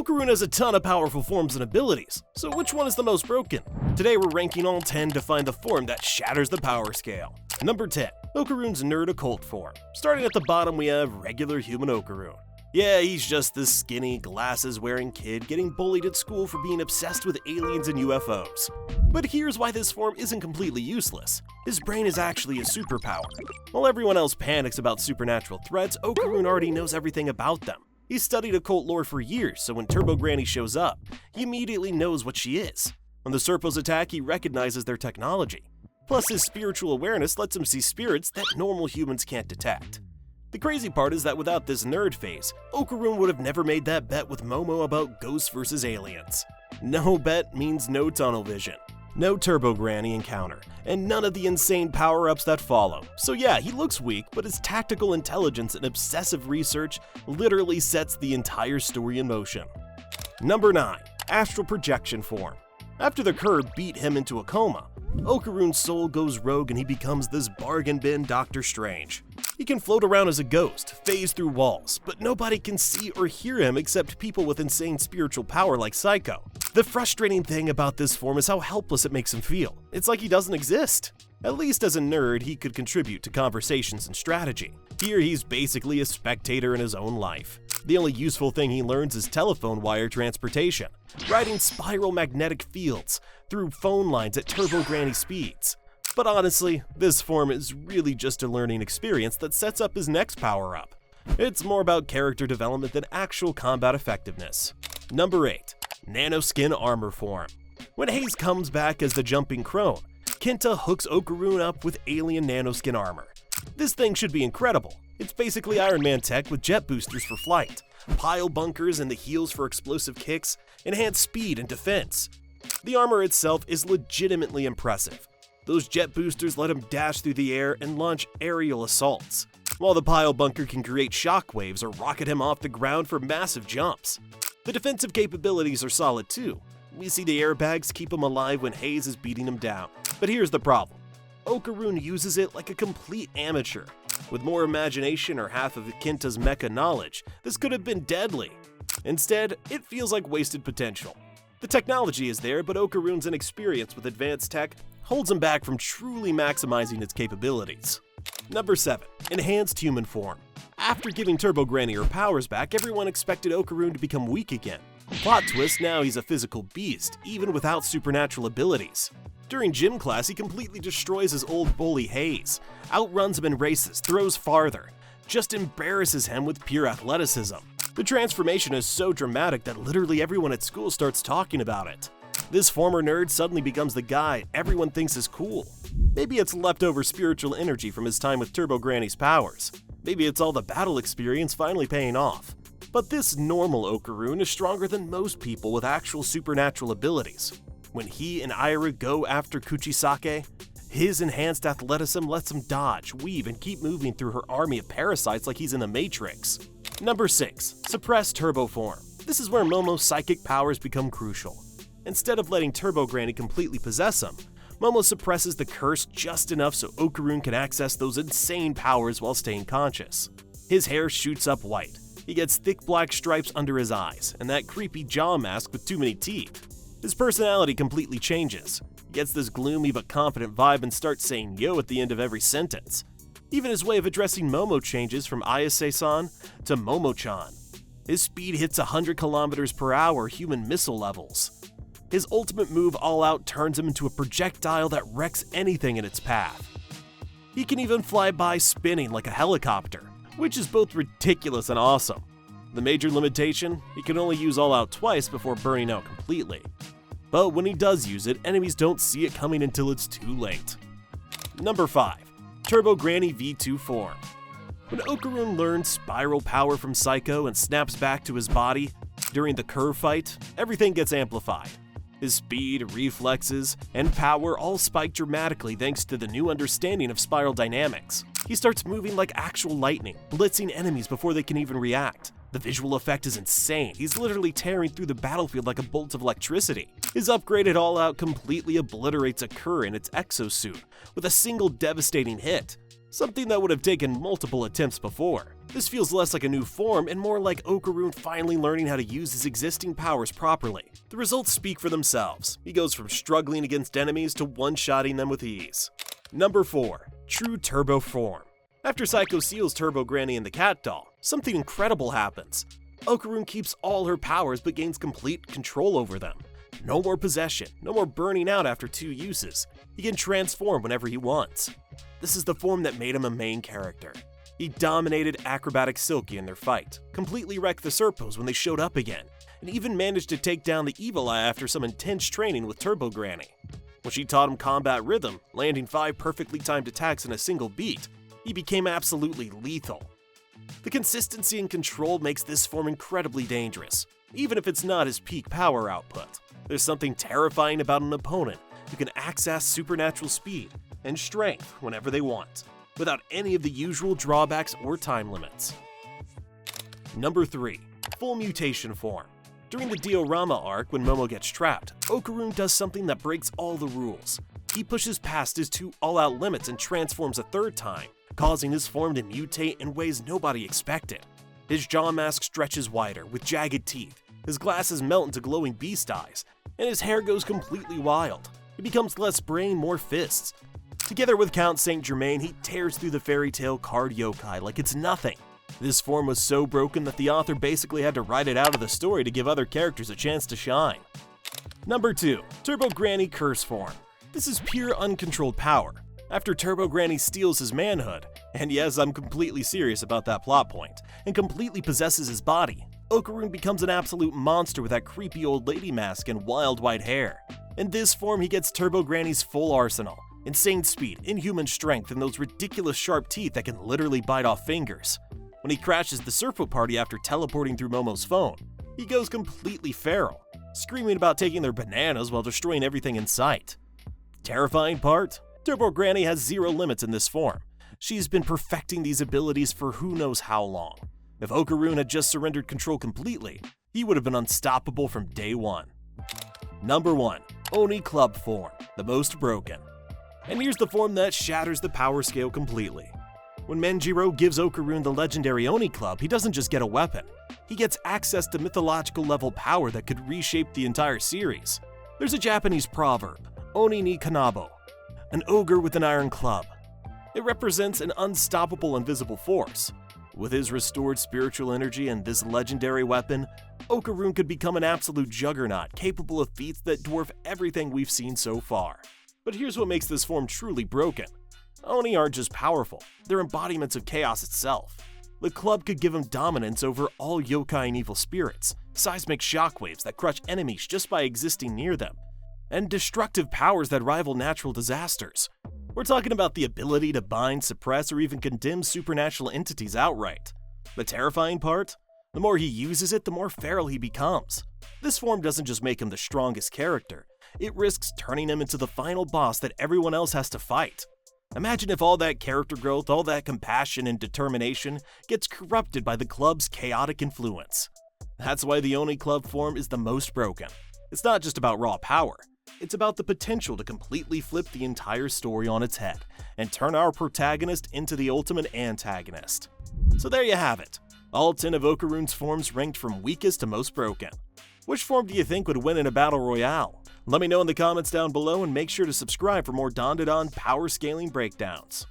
Okarun has a ton of powerful forms and abilities, so which one is the most broken? Today we're ranking all 10 to find the form that shatters the power scale. Number 10. Okarun's Nerd Occult form. Starting at the bottom we have regular human Okarun. Yeah, he's just this skinny, glasses-wearing kid getting bullied at school for being obsessed with aliens and UFOs. But here's why this form isn't completely useless. His brain is actually a superpower. While everyone else panics about supernatural threats, Okarun already knows everything about them. He's studied occult lore for years, so when Turbo Granny shows up, he immediately knows what she is. When the Serpos attack, he recognizes their technology. Plus, his spiritual awareness lets him see spirits that normal humans can't detect. The crazy part is that without this nerd phase, Okarun would have never made that bet with Momo about ghosts versus aliens. No bet means no tunnel vision, no Turbo Granny encounter, and none of the insane power-ups that follow. So yeah, he looks weak, but his tactical intelligence and obsessive research literally sets the entire story in motion. Number 9. Astral Projection form. After the curb beat him into a coma, Okarun's soul goes rogue and he becomes this bargain bin Doctor Strange. He can float around as a ghost, phase through walls, but nobody can see or hear him except people with insane spiritual power like Psycho. The frustrating thing about this form is how helpless it makes him feel. It's like he doesn't exist. At least as a nerd, he could contribute to conversations and strategy. Here he's basically a spectator in his own life. The only useful thing he learns is telephone wire transportation, riding spiral magnetic fields through phone lines at Turbo Granny speeds. But honestly, this form is really just a learning experience that sets up his next power-up. It's more about character development than actual combat effectiveness. Number 8. Nanoskin Armor form. When Hayes comes back as the Jumping Crone, Kenta hooks Okarun up with alien nanoskin armor. This thing should be incredible. It's basically Iron Man tech with jet boosters for flight, pile bunkers and the heels for explosive kicks, enhanced speed and defense. The armor itself is legitimately impressive. Those jet boosters let him dash through the air and launch aerial assaults, while the pile bunker can create shockwaves or rocket him off the ground for massive jumps. The defensive capabilities are solid too. We see the airbags keep him alive when Hayes is beating him down. But here's the problem. Okarun uses it like a complete amateur. With more imagination or half of Kenta's mecha knowledge, this could have been deadly. Instead, it feels like wasted potential. The technology is there, but Okarun's inexperience with advanced tech holds him back from truly maximizing its capabilities. Number 7. Enhanced Human Form. After giving Turbo Granny her powers back, everyone expected Okarun to become weak again. Plot twist, now he's a physical beast, even without supernatural abilities. During gym class, he completely destroys his old bully Hayes, outruns him in races, throws farther, just embarrasses him with pure athleticism. The transformation is so dramatic that literally everyone at school starts talking about it. This former nerd suddenly becomes the guy everyone thinks is cool. Maybe it's leftover spiritual energy from his time with Turbo Granny's powers. Maybe it's all the battle experience finally paying off. But this normal Okarun is stronger than most people with actual supernatural abilities. When he and Ira go after Kuchisake, his enhanced athleticism lets him dodge, weave, and keep moving through her army of parasites like he's in the Matrix. Number 6. Suppressed Turbo Form. This is where Momo's psychic powers become crucial. Instead of letting Turbo Granny completely possess him, Momo suppresses the curse just enough so Okarun can access those insane powers while staying conscious. His hair shoots up white, he gets thick black stripes under his eyes, and that creepy jaw mask with too many teeth. His personality completely changes. He gets this gloomy but confident vibe and starts saying yo at the end of every sentence. Even his way of addressing Momo changes from Ayase-san to Momo-chan. His speed hits 100 km per hour human missile levels. His ultimate move All Out turns him into a projectile that wrecks anything in its path. He can even fly by spinning like a helicopter, which is both ridiculous and awesome. The major limitation, he can only use All Out twice before burning out completely. But when he does use it, enemies don't see it coming until it's too late. Number 5. Turbo Granny V2 form. When Okarun learns spiral power from Psycho and snaps back to his body during the curve fight, everything gets amplified. His speed, reflexes, and power all spike dramatically thanks to the new understanding of spiral dynamics. He starts moving like actual lightning, blitzing enemies before they can even react. The visual effect is insane. He's literally tearing through the battlefield like a bolt of electricity. His upgraded All Out completely obliterates a Cur in its exosuit with a single devastating hit. something that would have taken multiple attempts before. This feels less like a new form and more like Okarun finally learning how to use his existing powers properly. The results speak for themselves. He goes from struggling against enemies to one-shotting them with ease. Number 4. True Turbo Form. After Psycho seals Turbo Granny and the Cat Doll, something incredible happens. Okarun keeps all her powers but gains complete control over them. No more possession, no more burning out after 2 uses. He can transform whenever he wants. This is the form that made him a main character. He dominated Acrobatic Silky in their fight, completely wrecked the Serpos when they showed up again, and even managed to take down the Evil Eye after some intense training with Turbo Granny. When she taught him combat rhythm, landing 5 perfectly timed attacks in a single beat, he became absolutely lethal. The consistency and control makes this form incredibly dangerous, even if it's not his peak power output. There's something terrifying about an opponent who can access supernatural speed and strength whenever they want, without any of the usual drawbacks or time limits. Number 3. Full Mutation Form. During the diorama arc when Momo gets trapped, Okarun does something that breaks all the rules. He pushes past his 2 all-out limits and transforms a 3rd time, causing his form to mutate in ways nobody expected. His jaw mask stretches wider, with jagged teeth, his glasses melt into glowing beast eyes, and his hair goes completely wild. He becomes less brain, more fists. Together with Count Saint Germain, he tears through the fairy tale card yokai like it's nothing. This form was so broken that the author basically had to write it out of the story to give other characters a chance to shine. Number 2. Turbo Granny Curse Form. This is pure uncontrolled power. After Turbo Granny steals his manhood, and yes, I'm completely serious about that plot point, and completely possesses his body, Okarun becomes an absolute monster with that creepy old lady mask and wild white hair. In this form, he gets Turbo Granny's full arsenal: insane speed, inhuman strength, and those ridiculous sharp teeth that can literally bite off fingers. When he crashes the Serpo party after teleporting through Momo's phone, he goes completely feral, screaming about taking their bananas while destroying everything in sight. Terrifying part? Turbo Granny has 0 limits in this form. She's been perfecting these abilities for who knows how long. If Okarun had just surrendered control completely, he would have been unstoppable from day 1. Number 1. Oni Club Form, the most broken. And here's the form that shatters the power scale completely. When Menjiro gives Okarun the legendary Oni Club, he doesn't just get a weapon. He gets access to mythological level power that could reshape the entire series. There's a Japanese proverb, Oni ni Kanabo, an ogre with an iron club. It represents an unstoppable invisible force. With his restored spiritual energy and this legendary weapon, Okarun could become an absolute juggernaut capable of feats that dwarf everything we've seen so far. But here's what makes this form truly broken. Oni aren't just powerful, they're embodiments of chaos itself. The club could give him dominance over all yokai and evil spirits, seismic shockwaves that crush enemies just by existing near them, and destructive powers that rival natural disasters. We're talking about the ability to bind, suppress, or even condemn supernatural entities outright. The terrifying part? The more he uses it, the more feral he becomes. This form doesn't just make him the strongest character, it risks turning him into the final boss that everyone else has to fight. Imagine if all that character growth, all that compassion and determination gets corrupted by the club's chaotic influence. That's why the Oni Club form is the most broken. It's not just about raw power. It's about the potential to completely flip the entire story on its head and turn our protagonist into the ultimate antagonist. So there you have it. All 10 of Okarun's forms ranked from weakest to most broken. Which form do you think would win in a battle royale? Let me know in the comments down below and make sure to subscribe for more DanDaDan power scaling breakdowns.